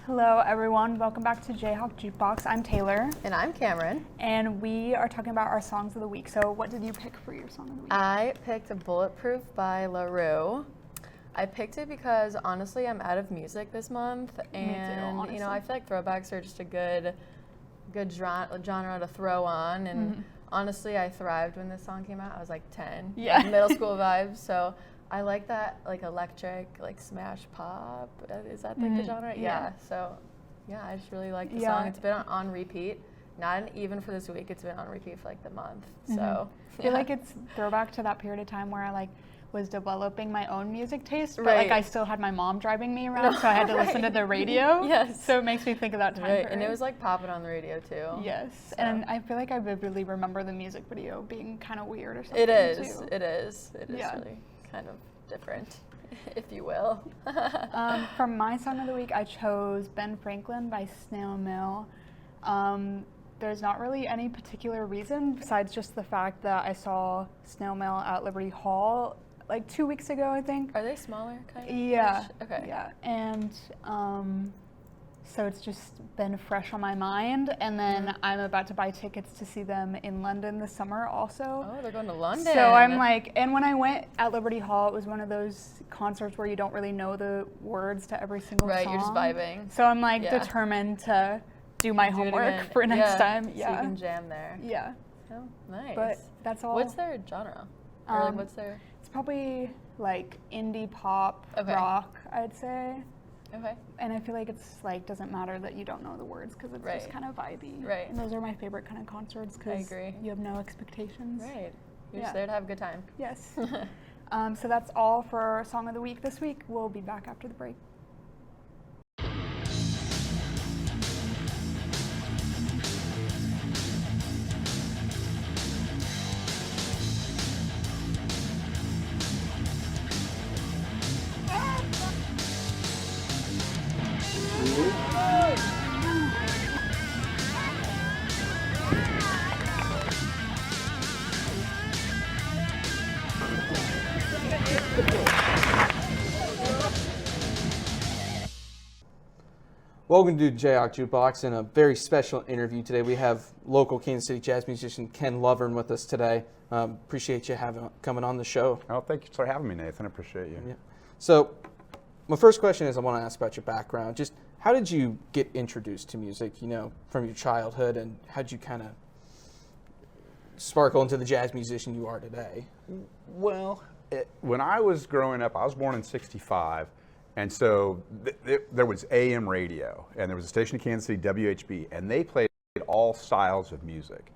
Hello everyone, welcome back to JayhawkJukebox. I'm Taylor. And I'm Cameron. And we are talking about our songs of the week. So what did you pick for your song of the week? I picked Bulletproof by Lovern. I picked it because honestly I'm out of music this month, and you know, I feel like throwbacks are just a good genre to throw on, and honestly I thrived when this song came out. I was like 10. Yeah. Middle school vibes. So I like that, like electric, like smash pop. Is that like the genre? Yeah. So yeah, I just really like the song. It's been on repeat. Not even for this week. It's been on repeat for like the month. So I feel like it's throwback to that period of time where I like was developing my own music taste, but like I still had my mom driving me around, so I had to listen to the radio. Yes. So it makes me think of that time period. And it was like popping on the radio too. Yes. So. And I feel like I vividly remember the music video being kind of weird or something. It is. Too. It is. It is really kind of different, if you will. For my song of the week, I chose Ben Franklin by Snail Mail. There's not really any particular reason besides just the fact that I saw Snail Mail at Liberty Hall like 2 weeks ago, I think. Are they smaller kind of? Yeah. Okay. Yeah. And so it's just been fresh on my mind. And then I'm about to buy tickets to see them in London this summer also. Oh, they're going to London. So I'm like, and when I went at Liberty Hall, it was one of those concerts where you don't really know the words to every single song. Right, you're just vibing. So I'm like determined to do my homework for next time. Yeah. So you can jam there. Yeah. Oh, nice. But that's all. What's their genre? Or like, what's their? It's probably like indie pop, rock, I'd say. Okay. And I feel like it's like doesn't matter that you don't know the words because it's just kind of vibey. Right. And those are my favorite kind of concerts because you have no expectations. Right. You're just there to have a good time. Yes. So that's all for Song of the Week this week. We'll be back after the break. Welcome to JayhawkJukebox and a very special interview today. We have local Kansas City jazz musician Ken Lovern with us today. Appreciate you coming on the show. Oh, thank you for having me, Nathan. I appreciate you. Yeah. So my first question is I want to ask about your background. Just how did you get introduced to music, you know, from your childhood, and how did you kind of sparkle into the jazz musician you are today? Well, when I was growing up, I was born in '65. And so there was AM radio, and there was a station in Kansas City, WHB, and they played all styles of music.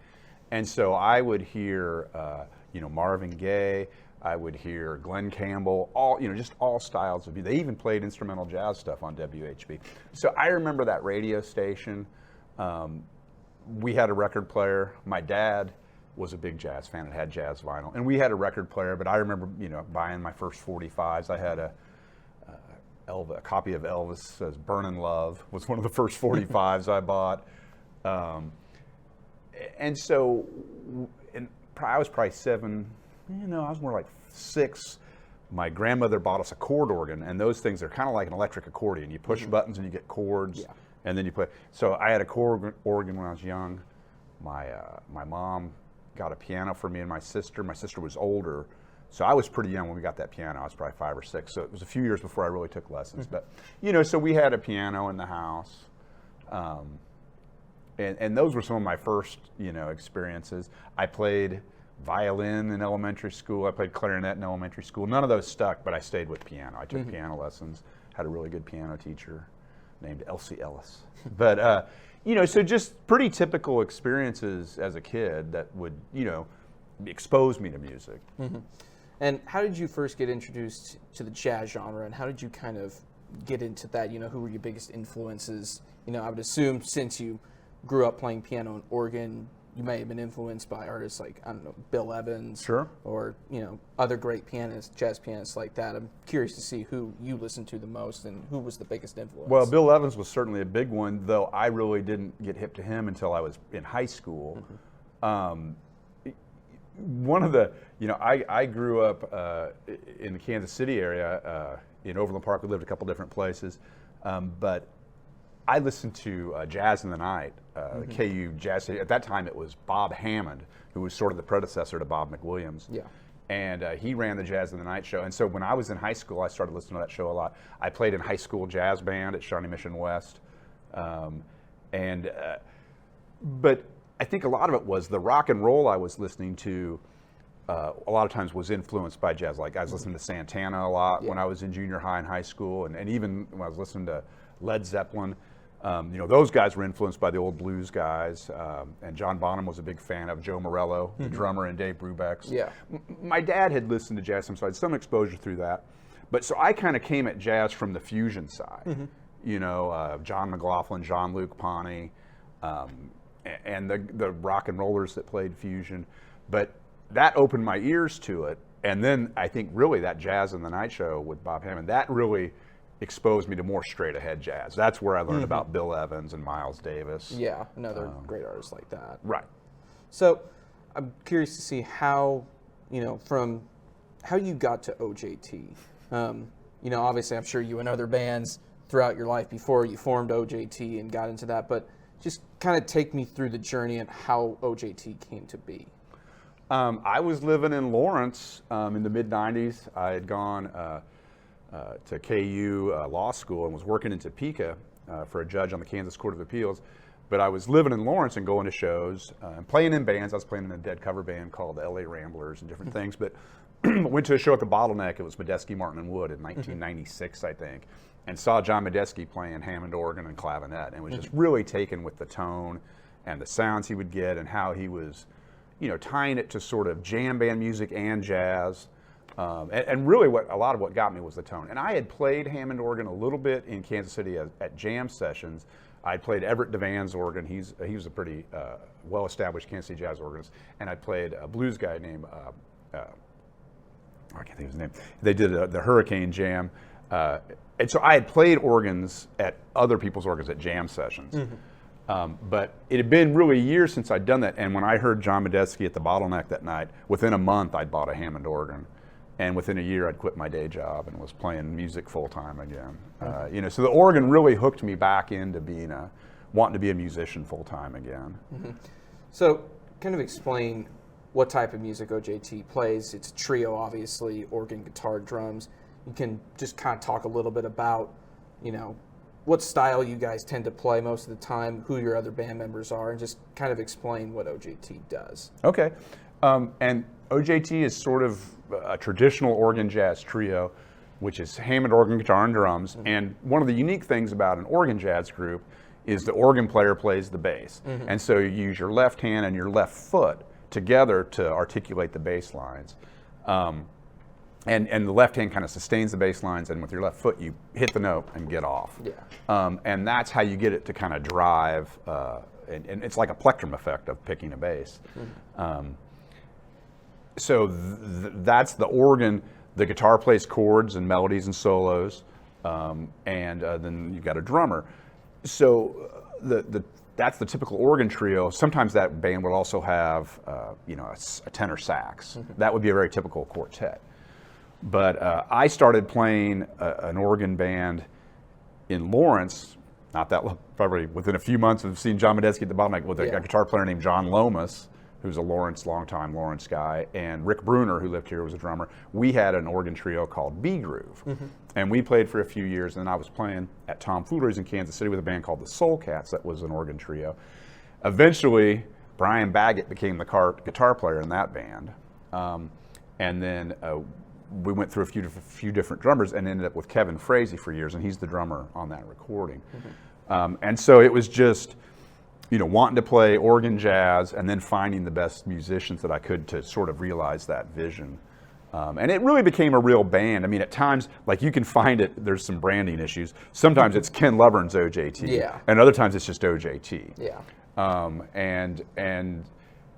And so I would hear, Marvin Gaye. I would hear Glenn Campbell. Just all styles of music. They even played instrumental jazz stuff on WHB. So I remember that radio station. We had a record player. My dad was a big jazz fan and had jazz vinyl, and we had a record player. But I remember, buying my first 45s. I had a copy of Elvis says Burnin' Love was one of the first 45s I bought. And so I was probably 7, I was more like 6. My grandmother bought us a chord organ, and those things are kind of like an electric accordion. You push buttons and you get chords, and then you play. So I had a chord organ when I was young. My mom got a piano for me and my sister. My sister was older. So I was pretty young when we got that piano. I was probably 5 or 6. So it was a few years before I really took lessons. But, so we had a piano in the house. And those were some of my first, experiences. I played violin in elementary school. I played clarinet in elementary school. None of those stuck, but I stayed with piano. I took piano lessons, had a really good piano teacher named Elsie Ellis. But, so just pretty typical experiences as a kid that would, expose me to music. And how did you first get introduced to the jazz genre, and how did you kind of get into that? Who were your biggest influences? I would assume since you grew up playing piano and organ, you may have been influenced by artists like, I don't know, Bill Evans. Sure. Or, other great pianists, jazz pianists like that. I'm curious to see who you listened to the most and who was the biggest influence. Well, Bill Evans was certainly a big one, though I really didn't get hip to him until I was in high school. One of the, I grew up in the Kansas City area, in Overland Park. We lived a couple different places, but I listened to Jazz in the Night, KU Jazz. At that time, it was Bob Hammond, who was sort of the predecessor to Bob McWilliams. Yeah. And he ran the Jazz in the Night show. And so when I was in high school, I started listening to that show a lot. I played in high school jazz band at Shawnee Mission West. But I think a lot of it was the rock and roll I was listening to. A lot of times was influenced by jazz. Like I was listening to Santana a lot when I was in junior high and high school, and even when I was listening to Led Zeppelin. Those guys were influenced by the old blues guys, and John Bonham was a big fan of Joe Morello, the drummer, and Dave Brubeck's. Yeah. My dad had listened to jazz, so I had some exposure through that. But so I kind of came at jazz from the fusion side. John McLaughlin, Jean-Luc Ponty, and the rock and rollers that played fusion. But that opened my ears to it. And then I think really that Jazz in the Night show with Bob Hammond, that really exposed me to more straight ahead jazz. That's where I learned about Bill Evans and Miles Davis. Yeah, another great artist like that. Right. So I'm curious to see how, from how you got to OJT. Obviously I'm sure you and other bands throughout your life before you formed OJT and got into that, but just kind of take me through the journey and how OJT came to be. I was living in Lawrence in the mid-'90s. I had gone to KU Law School and was working in Topeka for a judge on the Kansas Court of Appeals. But I was living in Lawrence and going to shows and playing in bands. I was playing in a dead cover band called the LA Ramblers and different things. But went to a show at the Bottleneck. It was Medeski, Martin, and Wood in 1996, I think, and saw John Medeski playing Hammond organ and clavinet, and was just really taken with the tone and the sounds he would get and how he was, tying it to sort of jam band music and jazz. And really a lot of what got me was the tone. And I had played Hammond organ a little bit in Kansas City at jam sessions. I played Everett DeVan's organ. He was a pretty well-established Kansas City jazz organist. And I played a blues guy named, I can't think of his name. They did the Hurricane Jam. And so I had played organs at other people's organs at jam sessions. But it had been really years since I'd done that. And when I heard John Medeski at the Bottleneck that night, within a month I'd bought a Hammond organ. And within a year I'd quit my day job and was playing music full time again. So the organ really hooked me back into wanting to be a musician full time again. So kind of explain what type of music OJT plays. It's a trio, obviously, organ, guitar, drums. You can just kind of talk a little bit about, what style you guys tend to play most of the time, who your other band members are, and just kind of explain what OJT does. Okay. And OJT is sort of a traditional organ jazz trio, which is Hammond organ, guitar, and drums. And one of the unique things about an organ jazz group is the organ player plays the bass. And so you use your left hand and your left foot together to articulate the bass lines. And the left hand kind of sustains the bass lines, and with your left foot you hit the note and get off. And that's how you get it to kind of drive, and it's like a plectrum effect of picking a bass. So that's the organ. The guitar plays chords and melodies and solos, and then you've got a drummer. So that's the typical organ trio. Sometimes that band would also have a tenor sax. That would be a very typical quartet. But I started playing an organ band in Lawrence, not that long, probably within a few months of seeing John Medeski at the Bottleneck, with a guitar player named John Lomas, who's a longtime Lawrence guy, and Rick Bruner, who lived here, was a drummer. We had an organ trio called B Groove, and we played for a few years. And then I was playing at Tom Foolery's in Kansas City with a band called the Soul Cats that was an organ trio. Eventually, Brian Baggett became the guitar player in that band, and then we went through a few different drummers and ended up with Kevin Frazee for years, and he's the drummer on that recording. And so it was just, wanting to play organ jazz and then finding the best musicians that I could to sort of realize that vision. And it really became a real band. I mean, at times, like you can find it, there's some branding issues. Sometimes it's Ken Lovern's OJT, and other times it's just OJT.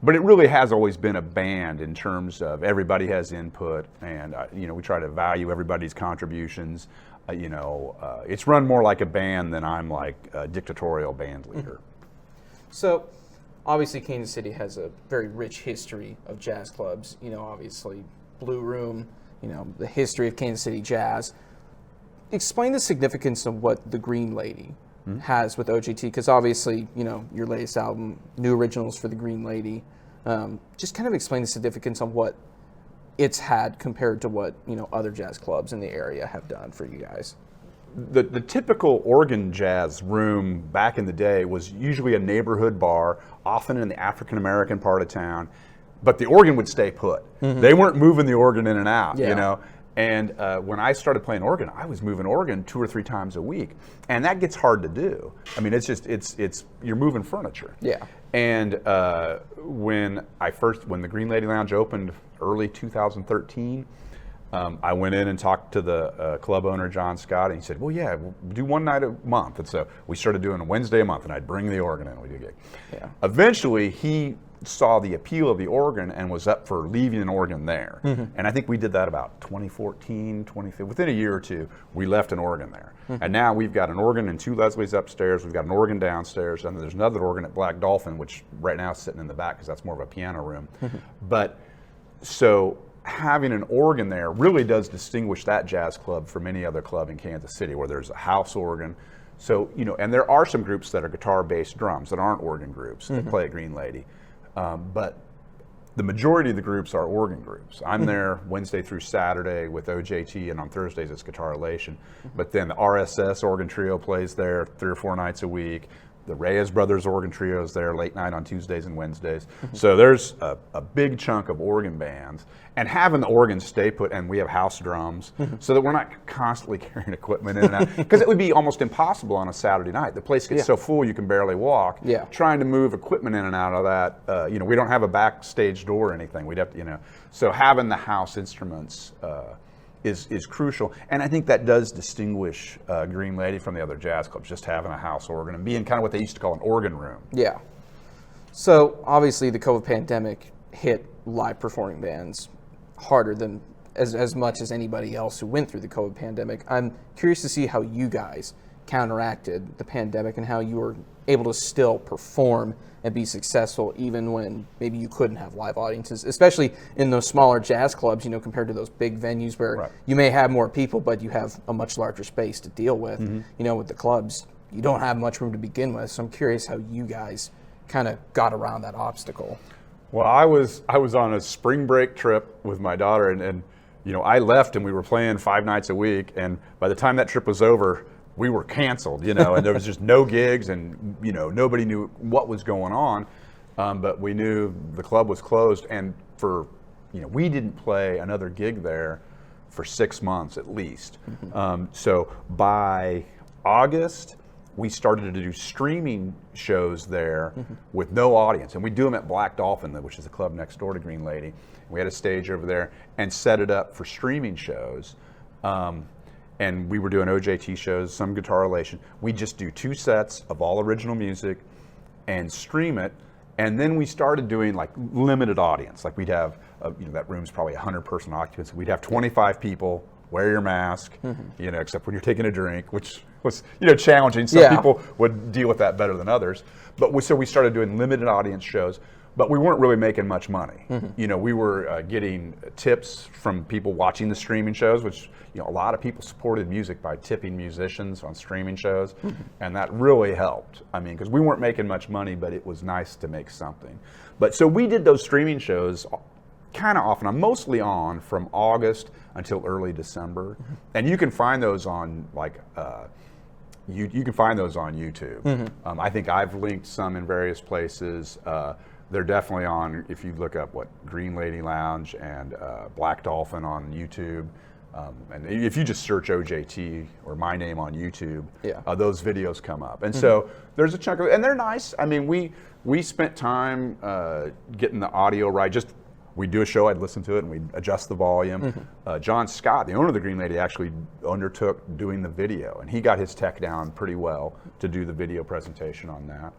But it really has always been a band in terms of everybody has input, and we try to value everybody's contributions. It's run more like a band than I'm like a dictatorial band leader. So, obviously, Kansas City has a very rich history of jazz clubs. Obviously, Blue Room. The history of Kansas City jazz. Explain the significance of what the Green Lady has with OJT? Because obviously, you know, your latest album, new originals for the Green Lady. Just kind of explain the significance of what it's had compared to what, you know, other jazz clubs in the area have done for you guys. The typical organ jazz room back in the day was usually a neighborhood bar, often in the African American part of town, but the organ would stay put. They weren't moving the organ in and out, you know. And when I started playing organ, I was moving organ 2 or 3 times a week, and that gets hard to do. I mean, it's just you're moving furniture. Yeah. And when the Green Lady Lounge opened early 2013. I went in and talked to the club owner, John Scott, and he said, well, yeah, we'll do one night a month. And so we started doing a Wednesday a month, and I'd bring the organ in and we'd do a gig. Yeah. Eventually, he saw the appeal of the organ and was up for leaving an organ there. And I think we did that about 2014, 2015. Within a year or two, we left an organ there. And now we've got an organ and 2 Leslies upstairs. We've got an organ downstairs, and there's another organ at Black Dolphin, which right now is sitting in the back because that's more of a piano room. But so having an organ there really does distinguish that jazz club from any other club in Kansas City where there's a house organ. So, you know, and there are some groups that are guitar-based drums that aren't organ groups that play at Green Lady. But the majority of the groups are organ groups. I'm there Wednesday through Saturday with OJT, and on Thursdays it's Guitar Elation. But then the RSS organ trio plays there 3 or 4 nights a week. The Reyes Brothers organ trio is there late night on Tuesdays and Wednesdays. So there's a big chunk of organ bands. And having the organs stay put, and we have house drums, so that we're not constantly carrying equipment in and out. Because it would be almost impossible on a Saturday night. The place gets so full you can barely walk. Yeah. Trying to move equipment in and out of that, you know, we don't have a backstage door or anything. We'd have to, you know. So having the house instruments is crucial, and I think that does distinguish Green Lady from the other jazz clubs, just having a house organ and being kind of what they used to call an organ room. Yeah. So obviously the COVID pandemic hit live performing bands harder than as much as anybody else who went through the COVID pandemic. I'm curious to see how you guys counteracted the pandemic and how you were able to still perform and be successful even when maybe you couldn't have live audiences, especially in those smaller jazz clubs, you know, compared to those big venues where you may have more people, but you have a much larger space to deal with. You know, with the clubs, you don't have much room to begin with. So I'm curious how you guys kind of got around that obstacle. Well, I was on a spring break trip with my daughter, and you know, I left and we were playing 5 nights a week, and by the time that trip was over, we were canceled, you know, and there was just no gigs, and you know, nobody knew what was going on, but we knew the club was closed, and for, you know, we didn't play another gig there for 6 months at least. So by August, we started to do streaming shows there with no audience, and we do them at Black Dolphin, which is the club next door to Green Lady. We had a stage over there and set it up for streaming shows. And we were doing OJT shows, some Guitar Elation. We just do 2 sets of all original music and stream it. And then we started doing like limited audience. Like we'd have, you know, that room's probably 100-person occupancy. We'd have 25 people, wear your mask, you know, except when you're taking a drink, which was, you know, challenging. Some people would deal with that better than others. But so we started doing limited audience shows. But we weren't really making much money. You know, we were getting tips from people watching the streaming shows, which, you know, a lot of people supported music by tipping musicians on streaming shows, and that really helped. I mean, because we weren't making much money, but it was nice to make something. But so we did those streaming shows kind of off and on, mostly on from August until early December, and you can find those on like. You can find those on YouTube. I think I've linked some in various places. They're definitely on, if you look up Green Lady Lounge and Black Dolphin on YouTube, and if you just search OJT or my name on YouTube, those videos come up. And so there's a chunk of, and they're nice. I mean, we spent time getting the audio right. Just we'd do a show, I'd listen to it, and we'd adjust the volume. John Scott, the owner of the Green Lady, actually undertook doing the video, and he got his tech down pretty well to do the video presentation on that.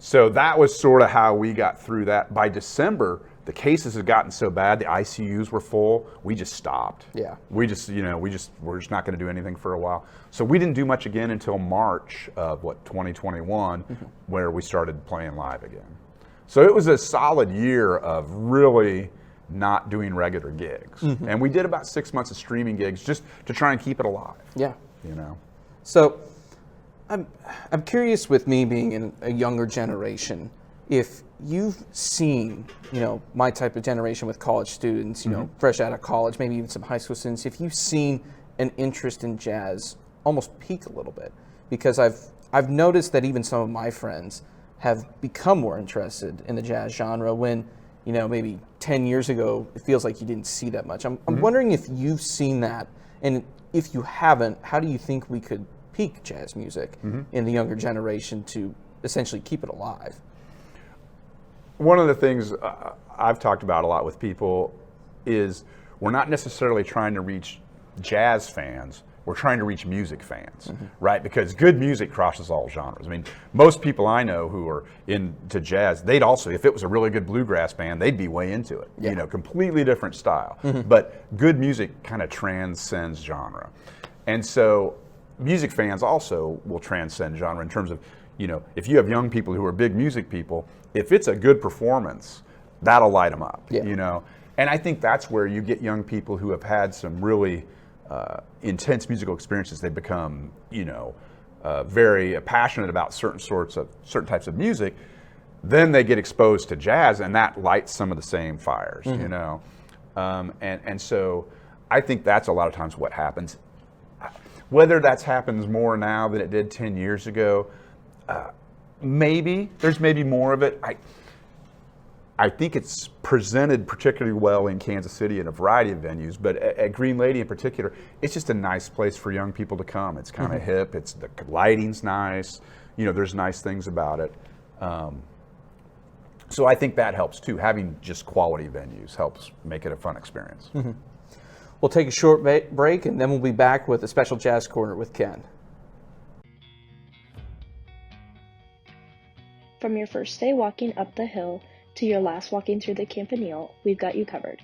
So that was sort of how we got through that. By December, the cases had gotten so bad, the ICUs were full, we just stopped. We just, you know, we're just not going to do anything for a while. So we didn't do much again until March of 2021, where we started playing live again. So it was a solid year of really not doing regular gigs. And we did about 6 months of streaming gigs just to try and keep it alive. Yeah. You know. So I'm curious, with me being in a younger generation, if you've seen, my type of generation with college students, fresh out of college, maybe even some high school students, if you've seen an interest in jazz almost peak a little bit, because I've noticed that even some of my friends have become more interested in the jazz genre when, maybe 10 years ago, it feels like you didn't see that much. I'm wondering if you've seen that, and if you haven't, how do you think we could peak jazz music in the younger generation to essentially keep it alive? One of the things I've talked about a lot with people is we're not necessarily trying to reach jazz fans, we're trying to reach music fans, right? Because good music crosses all genres. I mean, most people I know who are into jazz, they'd also, if it was a really good bluegrass band, they'd be way into it. Yeah. Completely different style. But good music kind of transcends genre. And so music fans also will transcend genre in terms of, if you have young people who are big music people, if it's a good performance, that'll light them up, And I think that's where you get young people who have had some really intense musical experiences. They become, very passionate about certain types of music. Then they get exposed to jazz, and that lights some of the same fires, And so I think that's a lot of times what happens. Whether that happens more now than it did 10 years ago, there's maybe more of it. I think it's presented particularly well in Kansas City in a variety of venues, but at Green Lady in particular, it's just a nice place for young people to come. It's kind of hip. The lighting's nice. There's nice things about it. So I think that helps too. Having just quality venues helps make it a fun experience. We'll take a short break, and then we'll be back with a special Jazz Corner with Ken. From your first day walking up the hill to your last walking through the Campanile, we've got you covered.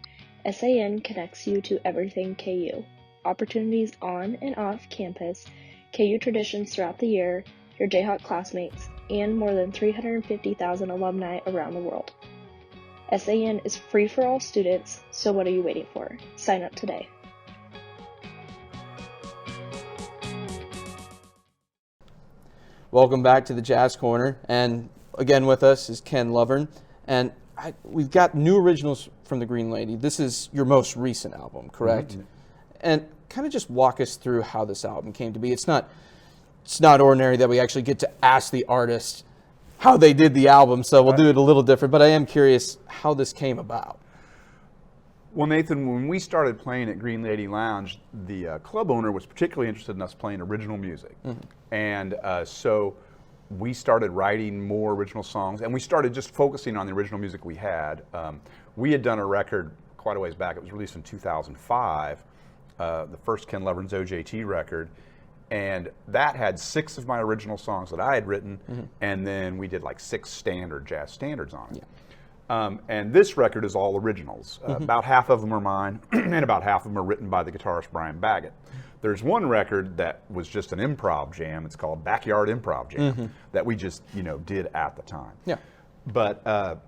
SAN connects you to everything KU. Opportunities on and off campus, KU traditions throughout the year, your Jayhawk classmates, and more than 350,000 alumni around the world. SAN is free for all students, so what are you waiting for? Sign up today. Welcome back to the Jazz Corner, and again with us is Ken Lovern, and we've got new originals from the Green Lady. This is your most recent album, correct? And kind of just walk us through how this album came to be. It's not ordinary that we actually get to ask the artist how they did the album, so we'll do it a little different, but I am curious how this came about. Well, Nathan, when we started playing at Green Lady Lounge, the club owner was particularly interested in us playing original music. And so we started writing more original songs, and we started just focusing on the original music we had. We had done a record quite a ways back. It was released in 2005, the first Ken Lovern's OJT record. And that had 6 of my original songs that I had written, and then we did like 6 jazz standards on it. And this record is all originals. About half of them are mine, and about half of them are written by the guitarist Brian Baggett. There's one record that was just an improv jam. It's called Backyard Improv Jam that we just did at the time. But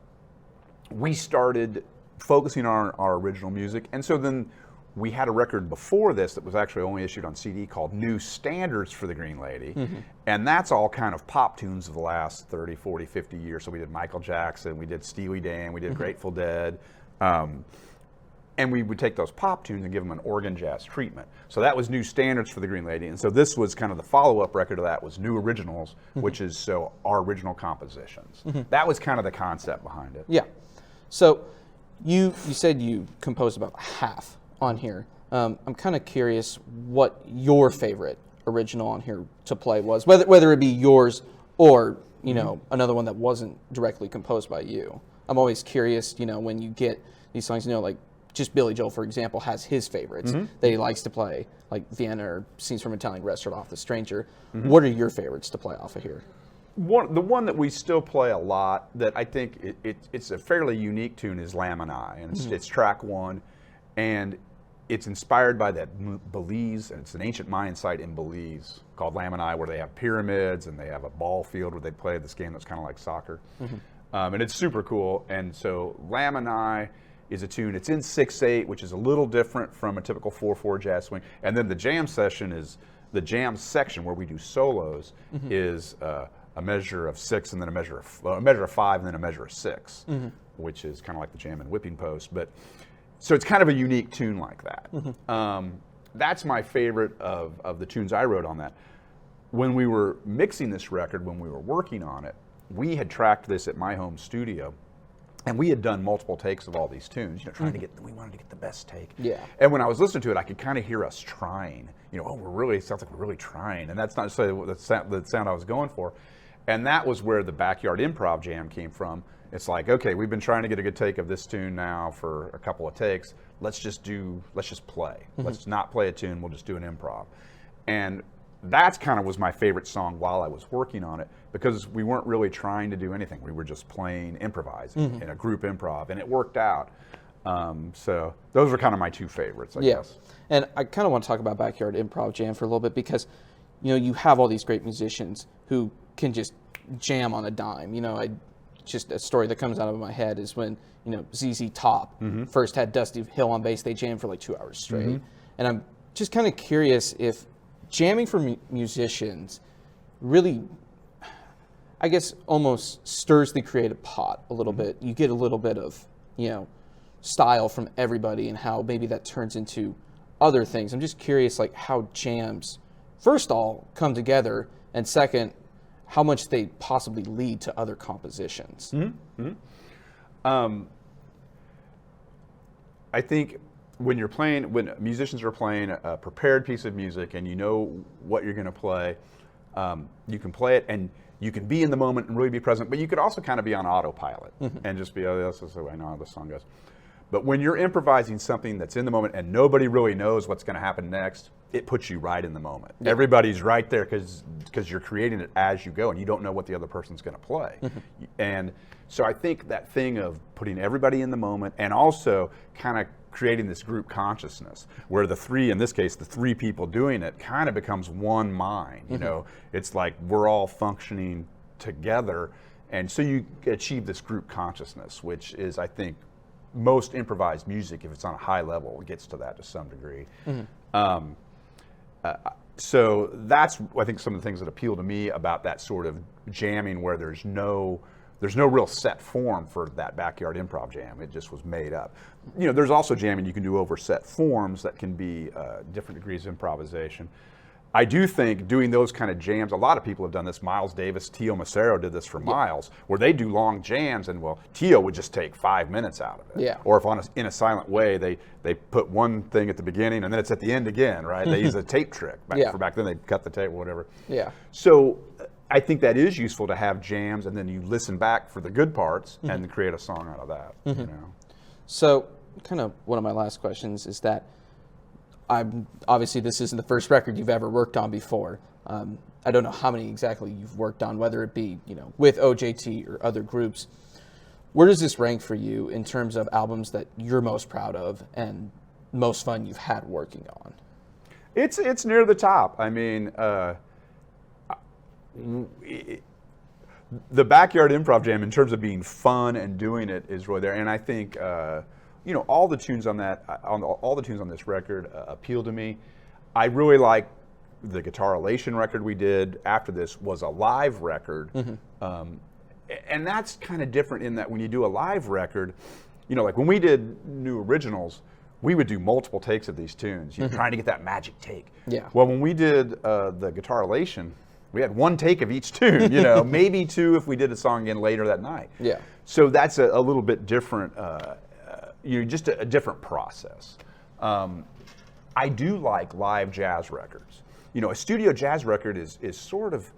we started focusing on our original music, and so then we had a record before this that was actually only issued on CD called New Standards for the Green Lady. And that's all kind of pop tunes of the last 30, 40, 50 years. So we did Michael Jackson, we did Steely Dan, we did Grateful Dead. And we would take those pop tunes and give them an organ jazz treatment. So that was New Standards for the Green Lady. And so this was kind of the follow-up record of that was New Originals, which is our original compositions. That was kind of the concept behind it. Yeah. So you said you composed about half on here. I'm kind of curious what your favorite original on here to play was, whether it be yours or another one that wasn't directly composed by you. I'm always curious, when you get these songs, like just Billy Joel, for example, has his favorites that he likes to play, like Vienna or Scenes from an Italian Restaurant off The Stranger. What are your favorites to play off of here? The one that we still play a lot that I think it's a fairly unique tune is Lamb and I, and it's track 1, and it's inspired by that Belize, and it's an ancient Mayan site in Belize called Lamb and I, where they have pyramids and they have a ball field where they play this game that's kind of like soccer. And it's super cool. And so Lamb and I is a tune. It's in 6/8, which is a little different from a typical 4/4 jazz swing. And then the jam session is The jam section where we do solos is a measure of 6 and then a measure of 5 and then a measure of 6, which is kind of like the jam and whipping post. But so it's kind of a unique tune like that. That's my favorite of the tunes I wrote on that. When we were mixing this record, when we were working on it, we had tracked this at my home studio, and we had done multiple takes of all these tunes, trying to we wanted to get the best take. Yeah. And when I was listening to it, I could kind of hear us trying. It sounds like we're really trying, and that's not necessarily the sound I was going for. And that was where the backyard improv jam came from. It's like, okay, we've been trying to get a good take of this tune now for a couple of takes. Let's just play. Let's not play a tune. We'll just do an improv. And that's kind of was my favorite song while I was working on it, because we weren't really trying to do anything. We were just playing, improvising in a group improv, and it worked out. So those were kind of my two favorites, I guess. And I kind of want to talk about Backyard Improv Jam for a little bit, because you have all these great musicians who can just jam on a dime. Just a story that comes out of my head is when ZZ Top first had Dusty Hill on bass. They jammed for like 2 hours straight, and I'm just kind of curious if jamming for musicians really, I guess, almost stirs the creative pot a little bit. You get a little bit of style from everybody, and how maybe that turns into other things. I'm just curious, like, how jams, first of all, come together, and second, how much they possibly lead to other compositions. I think when musicians are playing a prepared piece of music and you know what you're going to play, you can play it and you can be in the moment and really be present, but you could also kind of be on autopilot and just be, oh, this is the way I know how this song goes. But when you're improvising something that's in the moment and nobody really knows what's going to happen next, it puts you right in the moment. Yeah. Everybody's right there because you're creating it as you go, and you don't know what the other person's going to play. And so I think that thing of putting everybody in the moment and also kind of creating this group consciousness where the three people doing it kind of becomes one mind. It's like we're all functioning together, and so you achieve this group consciousness, which is, I think, most improvised music, if it's on a high level, gets to that to some degree. So that's, I think, some of the things that appeal to me about that sort of jamming, where there's no real set form for that backyard improv jam. It just was made up. There's also jamming you can do over set forms that can be different degrees of improvisation. I do think doing those kind of jams, a lot of people have done this. Miles Davis, Tio Macero did this for Miles, where they do long jams, and Tio would just take 5 minutes out of it. Yeah. Or if in a silent way, they put one thing at the beginning and then it's at the end again, right? They use a tape trick. Back then, they cut the tape or whatever. Yeah. So I think that is useful to have jams, and then you listen back for the good parts and create a song out of that. So kind of one of my last questions is that, obviously this isn't the first record you've ever worked on before. I don't know how many exactly you've worked on, whether it be with OJT or other groups. Where does this rank for you in terms of albums that you're most proud of and most fun you've had working on? It's near the top. I mean, the Backyard Improv Jam, in terms of being fun and doing it, is really there. And I think all the tunes on all the tunes on this record appeal to me. I really like the Guitar Elation record we did after this was a live record. And that's kind of different in that when you do a live record, like when we did New Originals, we would do multiple takes of these tunes, trying to get that magic take. Yeah. Well, when we did the Guitar Elation, we had one take of each tune, maybe two if we did a song again later that night. Yeah. So that's a little bit different, just a different process. I do like live jazz records. A studio jazz record is sort of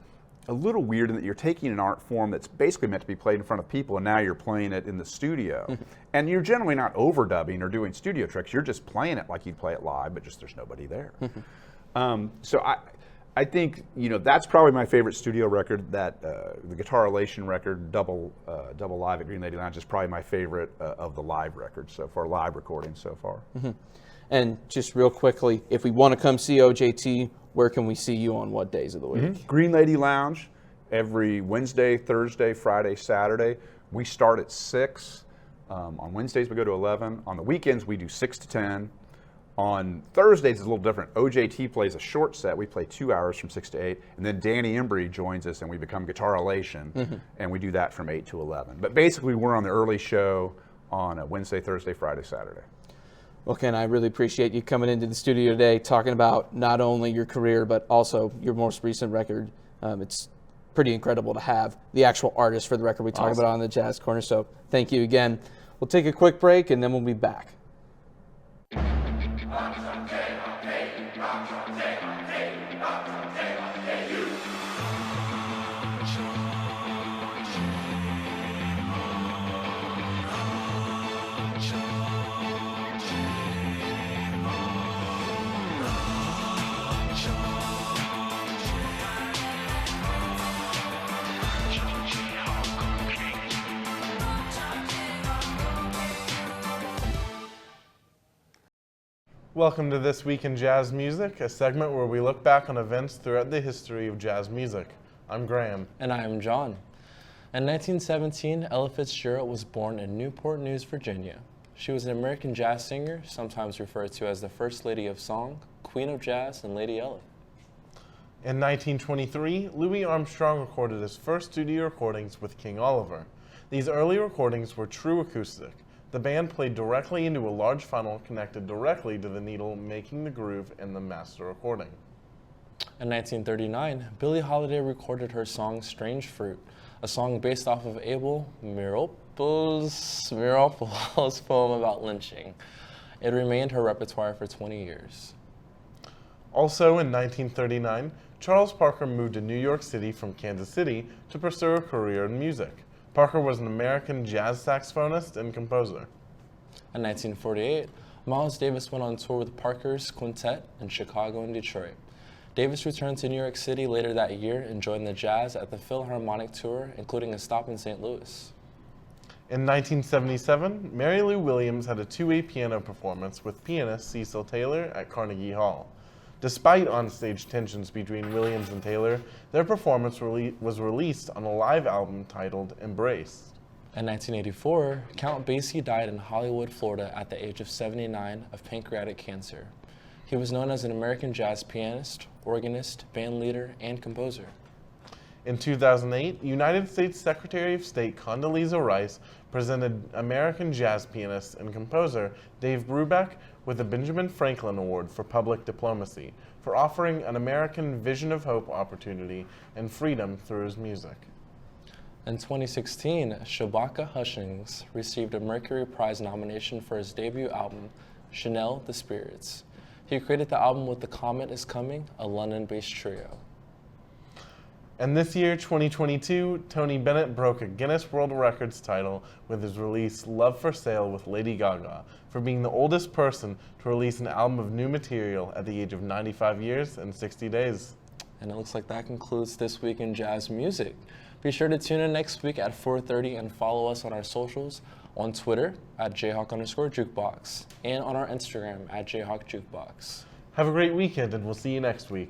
a little weird in that you're taking an art form that's basically meant to be played in front of people, and now you're playing it in the studio. And you're generally not overdubbing or doing studio tricks. You're just playing it like you'd play it live, but just there's nobody there. So I think that's probably my favorite studio record. That the Guitar Elation record, double live at Green Lady Lounge, is probably my favorite of the live records so far, live recordings so far. And just real quickly, if we want to come see OJT, where can we see you on what days of the week? Green Lady Lounge every Wednesday, Thursday, Friday, Saturday. We start at 6. On Wednesdays we go to 11. On the weekends we do 6 to 10. On Thursdays, it's a little different. OJT plays a short set. We play 2 hours from 6 to 8. And then Danny Embry joins us, and we become Guitar Elation. And we do that from 8 to 11. But basically, we're on the early show on a Wednesday, Thursday, Friday, Saturday. Well, Ken, I really appreciate you coming into the studio today, talking about not only your career, but also your most recent record. It's pretty incredible to have the actual artist for the record we talk about on the Jazz Corner. So thank you again. We'll take a quick break, and then we'll be back. Welcome to This Week in Jazz Music, a segment where we look back on events throughout the history of jazz music. I'm Graham. And I am John. In 1917, Ella Fitzgerald was born in Newport News, Virginia. She was an American jazz singer, sometimes referred to as the First Lady of Song, Queen of Jazz, and Lady Ella. In 1923, Louis Armstrong recorded his first studio recordings with King Oliver. These early recordings were true acoustic. The band played directly into a large funnel connected directly to the needle, making the groove in the master recording. In 1939, Billie Holiday recorded her song Strange Fruit, a song based off of Abel Meeropol's poem about lynching. It remained her repertoire for 20 years. Also in 1939, Charles Parker moved to New York City from Kansas City to pursue a career in music. Parker was an American jazz saxophonist and composer. In 1948, Miles Davis went on tour with Parker's Quintet in Chicago and Detroit. Davis returned to New York City later that year and joined the Jazz at the Philharmonic Tour, including a stop in St. Louis. In 1977, Mary Lou Williams had a two-way piano performance with pianist Cecil Taylor at Carnegie Hall. Despite onstage tensions between Williams and Taylor, their performance was released on a live album titled Embrace. In 1984, Count Basie died in Hollywood, Florida at the age of 79 of pancreatic cancer. He was known as an American jazz pianist, organist, band leader, and composer. In 2008, United States Secretary of State Condoleezza Rice presented American jazz pianist and composer Dave Brubeck with the Benjamin Franklin Award for Public Diplomacy for offering an American vision of hope, opportunity, and freedom through his music. In 2016, Shabaka Hutchings received a Mercury Prize nomination for his debut album, Chanel the Spirits. He created the album with The Comet Is Coming, a London-based trio. And this year, 2022, Tony Bennett broke a Guinness World Records title with his release Love for Sale with Lady Gaga for being the oldest person to release an album of new material at the age of 95 years and 60 days. And it looks like that concludes This Week in Jazz Music. Be sure to tune in next week at 4:30 and follow us on our socials on Twitter at JayhawkJukebox and on our Instagram at JayhawkJukebox. Have a great weekend, and we'll see you next week.